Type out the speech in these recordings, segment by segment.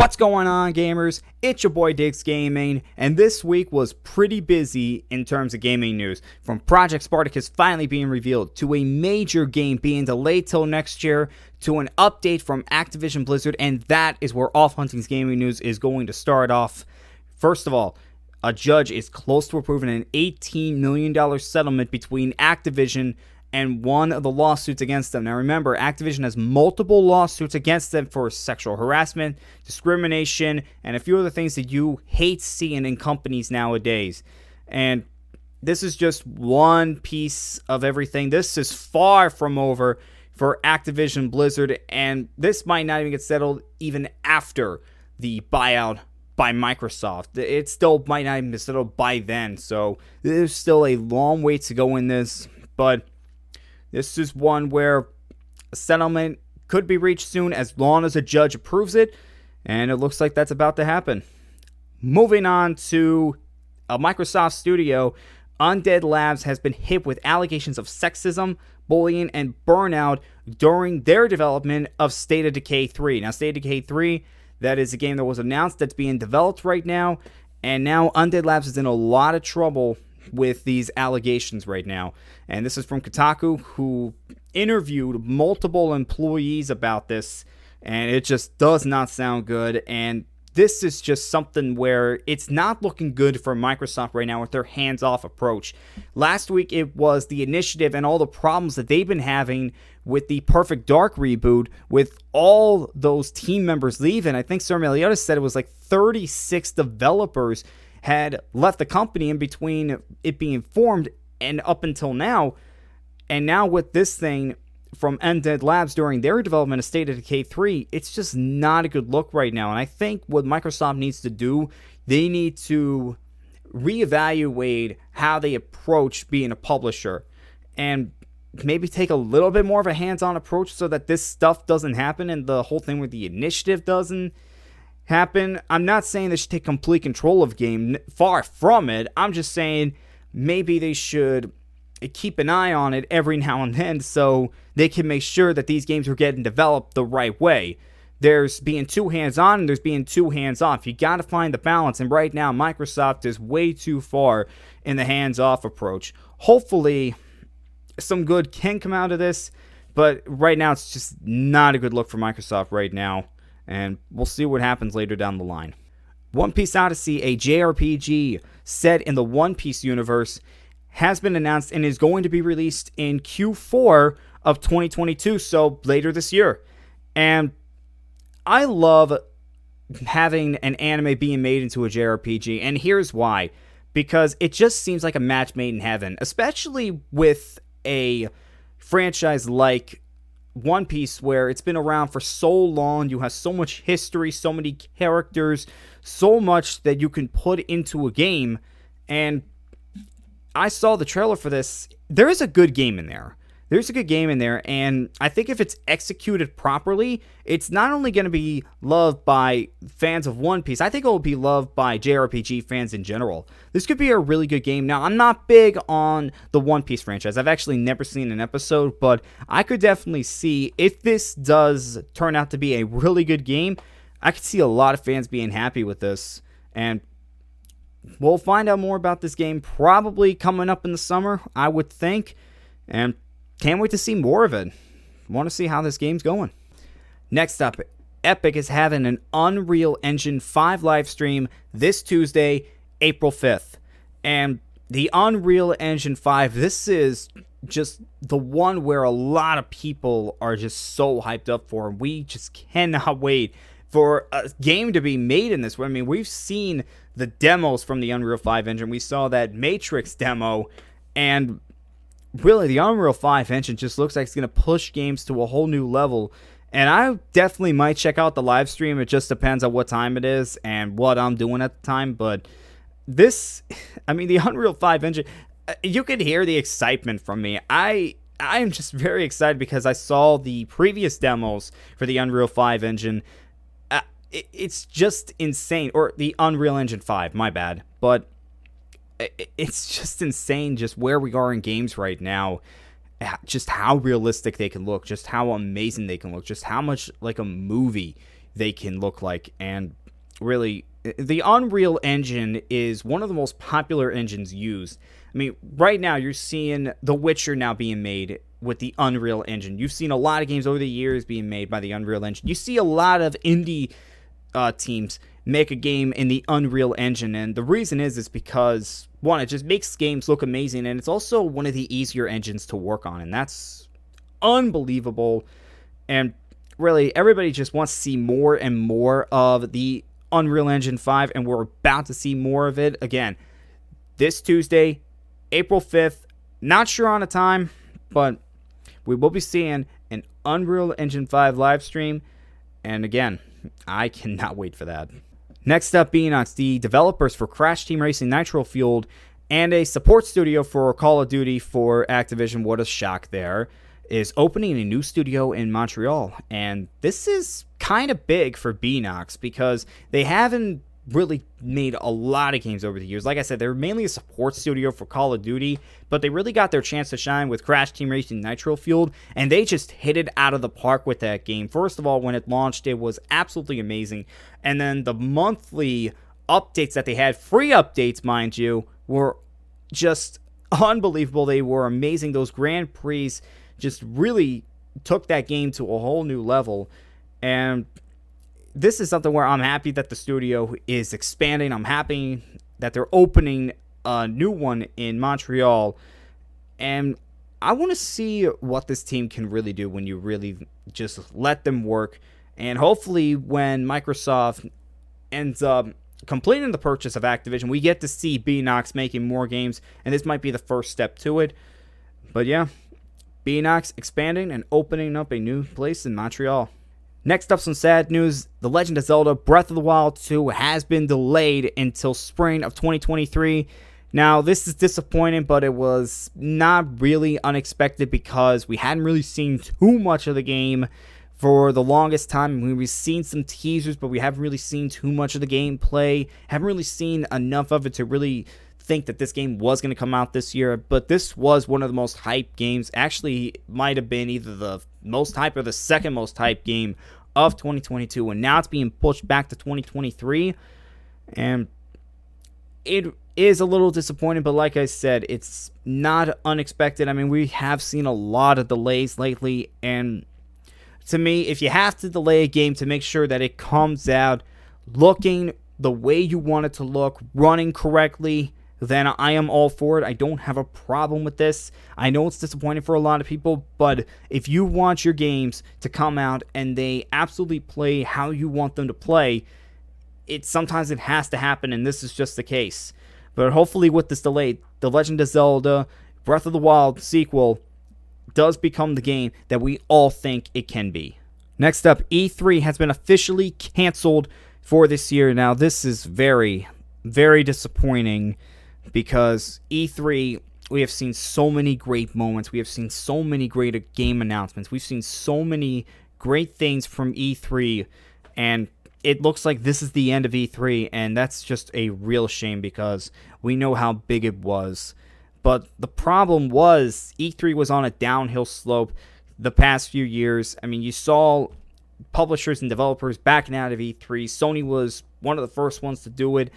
What's going on, gamers? It's your boy Diggs Gaming, and this week was pretty busy in terms of gaming news. From Project Spartacus finally being revealed, to a major game being delayed till next year, to an update from Activision Blizzard, and that is where Off Hunting's gaming news is going to start off. First of all, a judge is close to approving an $18 million settlement between Activision and one of the lawsuits against them. Now remember, Activision has multiple lawsuits against them for sexual harassment, discrimination, and a few other things that you hate seeing in companies nowadays. And this is just one piece of everything. This is far from over for Activision Blizzard, and this might not even get settled even after the buyout by Microsoft. It still might not even be settled by then, so there's still a long way to go in this, but this is one where a settlement could be reached soon as long as a judge approves it, and it looks like that's about to happen. Moving on to a Microsoft studio, Undead Labs has been hit with allegations of sexism, bullying, and burnout during their development of State of Decay 3. Now, State of Decay 3, that is a game that was announced that's being developed right now, and now Undead Labs is in a lot of trouble with these allegations right now. And this is from Kotaku, who interviewed multiple employees about this, and it just does not sound good. And this is just something where it's not looking good for Microsoft right now with their hands-off approach. Last week it was the initiative and all the problems that they've been having with the Perfect Dark reboot, with all those team members leaving. I think Sir Meliodas said it was like 36 developers had left the company in between it being formed and up until now. And now with this thing from Undead Labs during their development of State of Decay 3, it's just not a good look right now. And I think what Microsoft needs to do, they need to reevaluate how they approach being a publisher and maybe take a little bit more of a hands-on approach so that this stuff doesn't happen and the whole thing with the initiative doesn't happen. I'm not saying they should take complete control of game, far from it. I'm just saying maybe they should keep an eye on it every now and then so they can make sure that these games are getting developed the right way. There's being too hands-on and there's being too hands-off. You got to find the balance, and right now Microsoft is way too far in the hands-off approach. Hopefully some good can come out of this, but right now it's just not a good look for Microsoft right now. And we'll see what happens later down the line. One Piece Odyssey, a JRPG set in the One Piece universe, has been announced and is going to be released in Q4 of 2022, so later this year. And I love having an anime being made into a JRPG, and here's why. Because it just seems like a match made in heaven, especially with a franchise like One Piece, where it's been around for so long. You have so much history, so many characters, so much that you can put into a game. And I saw the trailer for this. There is a good game in there. There's a good game in there, and I think if it's executed properly, it's not only going to be loved by fans of One Piece, I think it will be loved by JRPG fans in general. This could be a really good game. Now, I'm not big on the One Piece franchise. I've actually never seen an episode, but I could definitely see if this does turn out to be a really good game, I could see a lot of fans being happy with this, and we'll find out more about this game probably coming up in the summer, I would think, and can't wait to see more of it. Want to see how this game's going. Next up, Epic is having an Unreal Engine 5 live stream this Tuesday, April 5th. And the Unreal Engine 5, this is just the one where a lot of people are just so hyped up for. We just cannot wait for a game to be made in this. I mean, we've seen the demos from the Unreal 5 engine. We saw that Matrix demo, and really, the Unreal 5 engine just looks like it's going to push games to a whole new level. And I definitely might check out the live stream. It just depends on what time it is and what I'm doing at the time. But this, I mean, the Unreal 5 engine, you can hear the excitement from me. I am just very excited because I saw the previous demos for the Unreal 5 engine. It's just insane. Or the Unreal Engine 5, my bad. But it's just insane just where we are in games right now. Just how realistic they can look. Just how amazing they can look. Just how much like a movie they can look like. And really, the Unreal Engine is one of the most popular engines used. I mean, right now you're seeing The Witcher now being made with the Unreal Engine. You've seen a lot of games over the years being made by the Unreal Engine. You see a lot of indie teams make a game in the Unreal Engine, and the reason is because, one, it just makes games look amazing, and it's also one of the easier engines to work on, and that's unbelievable. And really, everybody just wants to see more and more of the Unreal Engine 5, and we're about to see more of it again this Tuesday, April 5th. Not sure on a time, but we will be seeing an Unreal Engine 5 live stream, and again, I cannot wait for that. Next up, Beenox, the developers for Crash Team Racing Nitro Fueled and a support studio for Call of Duty for Activision, what a shock there, is opening a new studio in Montreal. And this is kind of big for Beenox because they haven't really made a lot of games over the years. Like I said, they're mainly a support studio for Call of Duty, but they really got their chance to shine with Crash Team Racing Nitro Fueled, and they just hit it out of the park with that game. First of all, when it launched, it was absolutely amazing, and then the monthly updates that they had, free updates, mind you, were just unbelievable. They were amazing. Those Grand Prix just really took that game to a whole new level, and this is something where I'm happy that the studio is expanding. I'm happy that they're opening a new one in Montreal. And I want to see what this team can really do when you really just let them work. And hopefully when Microsoft ends up completing the purchase of Activision, we get to see Beenox making more games. And this might be the first step to it. But yeah, Beenox expanding and opening up a new place in Montreal. Next up, some sad news. The Legend of Zelda Breath of the Wild 2 has been delayed until spring of 2023. Now, this is disappointing, but it was not really unexpected because we hadn't really seen too much of the game for the longest time. We've seen some teasers, but we haven't really seen too much of the gameplay. Haven't really seen enough of it to really think that this game was going to come out this year, but this was one of the most hyped games. Actually, might have been either the most hyped or the second most hyped game of 2022, and now it's being pushed back to 2023, and it is a little disappointing, but like I said, it's not unexpected. I mean, we have seen a lot of delays lately, and to me, if you have to delay a game to make sure that it comes out looking the way you want it to look, running correctly, then I am all for it. I don't have a problem with this. I know it's disappointing for a lot of people, but if you want your games to come out and they absolutely play how you want them to play, sometimes it has to happen, and this is just the case. But hopefully with this delay, The Legend of Zelda Breath of the Wild sequel does become the game that we all think it can be. Next up, E3 has been officially canceled for this year. Now, this is very, very disappointing, because E3, we have seen so many great moments. We have seen so many great game announcements. We've seen so many great things from E3, and it looks like this is the end of E3, and that's just a real shame because we know how big it was. But the problem was E3 was on a downhill slope the past few years. I mean, you saw publishers and developers backing out of E3. Sony was one of the first ones to do it.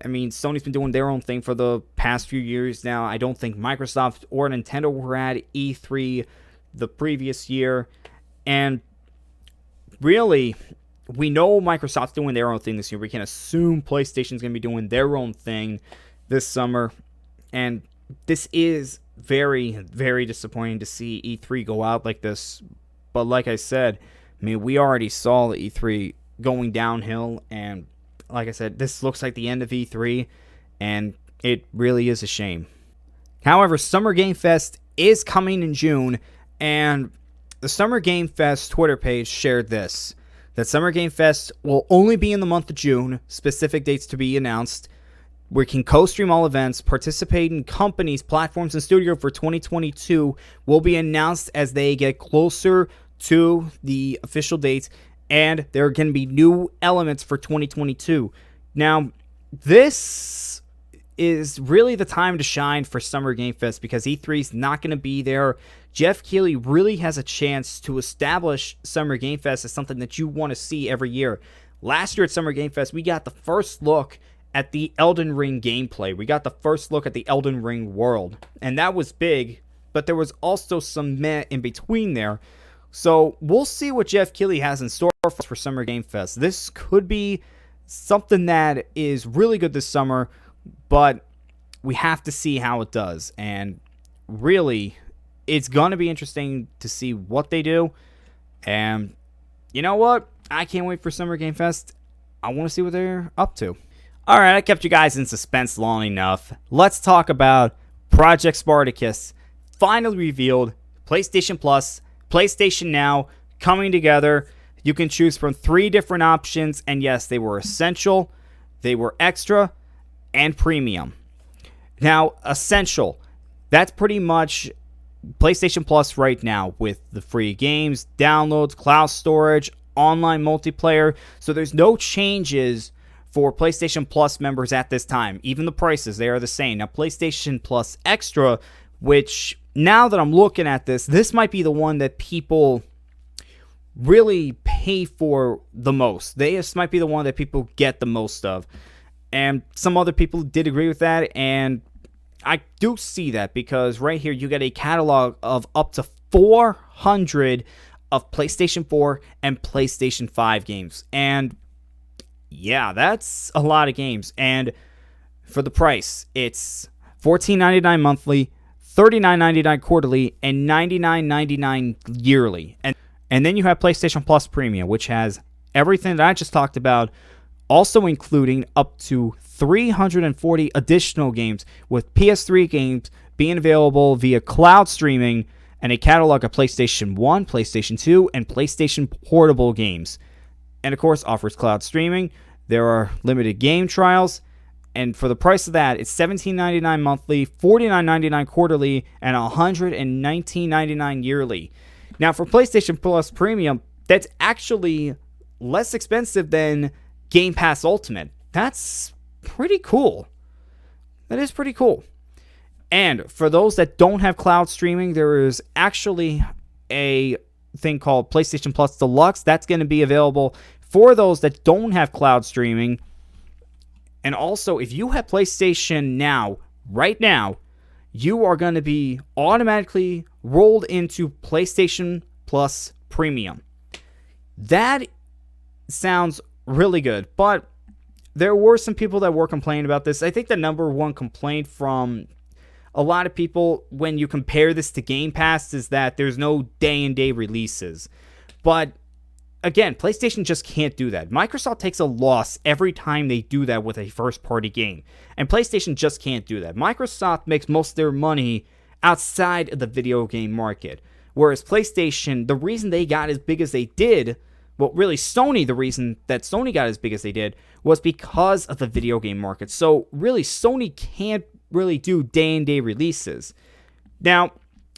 I mean, Sony's been doing their own thing for the past few years now. I don't think Microsoft or Nintendo were at E3 the previous year. And really, we know Microsoft's doing their own thing this year. We can assume PlayStation's going to be doing their own thing this summer. And this is very, very disappointing to see E3 go out like this. But like I said, I mean, we already saw the E3 going downhill, and like I said, this looks like the end of E3, and it really is a shame. However, Summer Game Fest is coming in June, and the Summer Game Fest Twitter page shared this, that Summer Game Fest will only be in the month of June, specific dates to be announced. We can co-stream all events, participate in companies, platforms, and studio for 2022 will be announced as they get closer to the official dates, and there are going to be new elements for 2022. Now, this is really the time to shine for Summer Game Fest because E3 is not going to be there. Jeff Keighley really has a chance to establish Summer Game Fest as something that you want to see every year. Last year at Summer Game Fest, we got the first look at the Elden Ring gameplay. We got the first look at the Elden Ring world, and that was big, but there was also some meh in between there. So we'll see what Jeff Keighley has in store for Summer Game Fest. This could be something that is really good this summer, but we have to see how it does. And really, it's going to be interesting to see what they do. And you know what? I can't wait for Summer Game Fest. I want to see what they're up to. All right, I kept you guys in suspense long enough. Let's talk about Project Spartacus. Finally revealed, PlayStation Plus, PlayStation Now, coming together. You can choose from 3 different options, and yes, they were Essential, they were Extra, and Premium. Now, Essential, that's pretty much PlayStation Plus right now with the free games, downloads, cloud storage, online multiplayer. So there's no changes for PlayStation Plus members at this time. Even the prices, they are the same. Now, PlayStation Plus Extra, which now that I'm looking at this might be the one that people really pay for the most. This might be the one that people get the most of. And some other people did agree with that, and I do see that because right here you get a catalog of up to 400 of PlayStation 4 and PlayStation 5 games. And yeah, that's a lot of games. And for the price, it's $14.99 monthly, $39.99 quarterly, and $99.99 yearly. And then you have PlayStation Plus Premium, which has everything that I just talked about, also including up to 340 additional games, with PS3 games being available via cloud streaming and a catalog of PlayStation 1, PlayStation 2, and PlayStation Portable games. And of course, offers cloud streaming. There are limited game trials. And for the price of that, it's $17.99 monthly, $49.99 quarterly, and $119.99 yearly. Now, for PlayStation Plus Premium, that's actually less expensive than Game Pass Ultimate. That's pretty cool. That is pretty cool. And for those that don't have cloud streaming, there is actually a thing called PlayStation Plus Deluxe. That's going to be available for those that don't have cloud streaming. And also, if you have PlayStation Now, right now, you are going to be automatically rolled into PlayStation Plus Premium. That sounds really good, but there were some people that were complaining about this. I think the number one complaint from a lot of people when you compare this to Game Pass is that there's no day-and-day releases. But again, PlayStation just can't do that. Microsoft takes a loss every time they do that with a first-party game. And PlayStation just can't do that. Microsoft makes most of their money outside of the video game market. Whereas PlayStation, the reason they got as big as they did, well, really Sony, the reason that Sony got as big as they did, was because of the video game market. So really, Sony can't really do day-and-day releases. Now,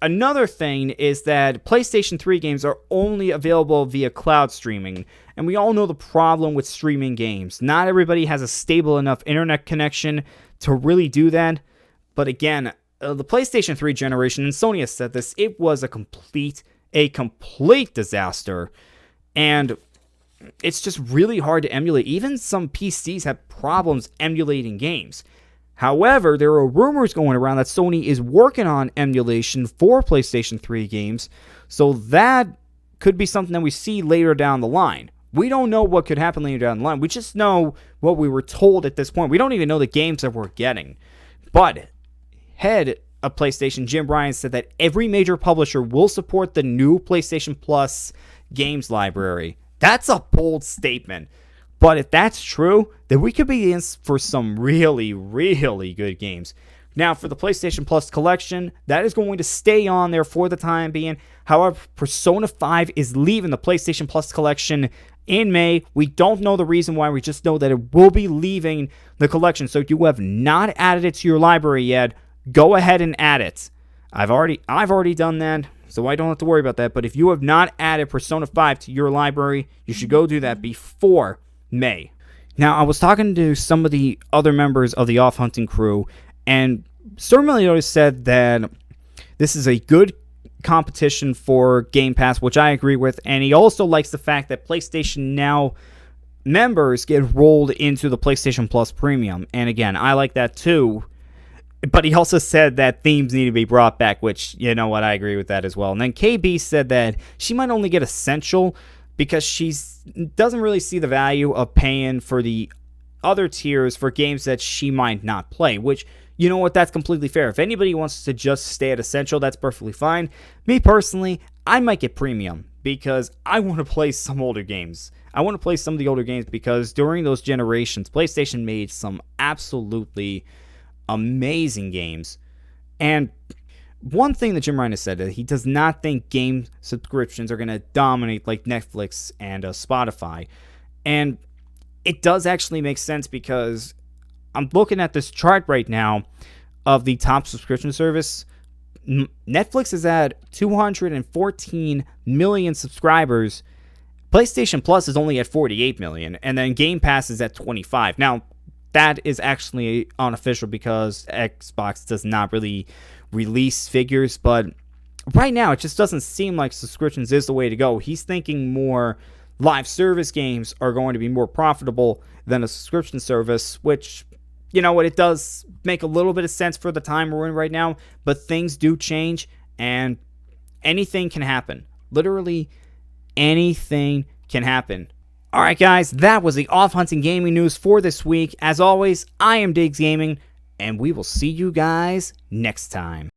another thing is that PlayStation 3 games are only available via cloud streaming, and we all know the problem with streaming games. Not everybody has a stable enough internet connection to really do that, but again, the PlayStation 3 generation, and Sony has said this, it was a complete disaster, and it's just really hard to emulate. Even some PCs have problems emulating games. However, there are rumors going around that Sony is working on emulation for PlayStation 3 games, so that could be something that we see later down the line. We don't know what could happen later down the line. We just know what we were told at this point. We don't even know the games that we're getting. But head of PlayStation, Jim Ryan, said that every major publisher will support the new PlayStation Plus games library. That's a bold statement. But if that's true, then we could be in for some really, really good games. Now, for the PlayStation Plus collection, that is going to stay on there for the time being. However, Persona 5 is leaving the PlayStation Plus collection in May. We don't know the reason why. We just know that it will be leaving the collection. So if you have not added it to your library yet, go ahead and add it. I've already done that, so I don't have to worry about that. But if you have not added Persona 5 to your library, you should go do that before May. Now, I was talking to some of the other members of the Off Hunting crew, and Storm Meliodas said that this is a good competition for Game Pass, which I agree with, and he also likes the fact that PlayStation Now members get rolled into the PlayStation Plus Premium, and again, I like that too. But he also said that themes need to be brought back, which, you know what, I agree with that as well. And then KB said that she might only get Essential because she doesn't really see the value of paying for the other tiers for games that she might not play, which, you know what, that's completely fair. If anybody wants to just stay at Essential, that's perfectly fine. Me personally, I might get Premium because I want to play some older games. I want to play some of the older games because during those generations, PlayStation made some absolutely amazing games. And one thing that Jim Ryan has said, that he does not think game subscriptions are going to dominate like Netflix and Spotify. And it does actually make sense because I'm looking at this chart right now of the top subscription service. Netflix is at 214 million subscribers. PlayStation Plus is only at 48 million. And then Game Pass is at 25. Now, that is actually unofficial because Xbox does not really release figures. But right now, it just doesn't seem like subscriptions is the way to go. He's thinking more live service games are going to be more profitable than a subscription service, which, you know what, it does make a little bit of sense for the time we're in right now. But things do change, and anything can happen. Literally anything can happen. Alright guys, that was the Off Hunting Gaming news for this week. As always, I am Diggs Gaming, and we will see you guys next time.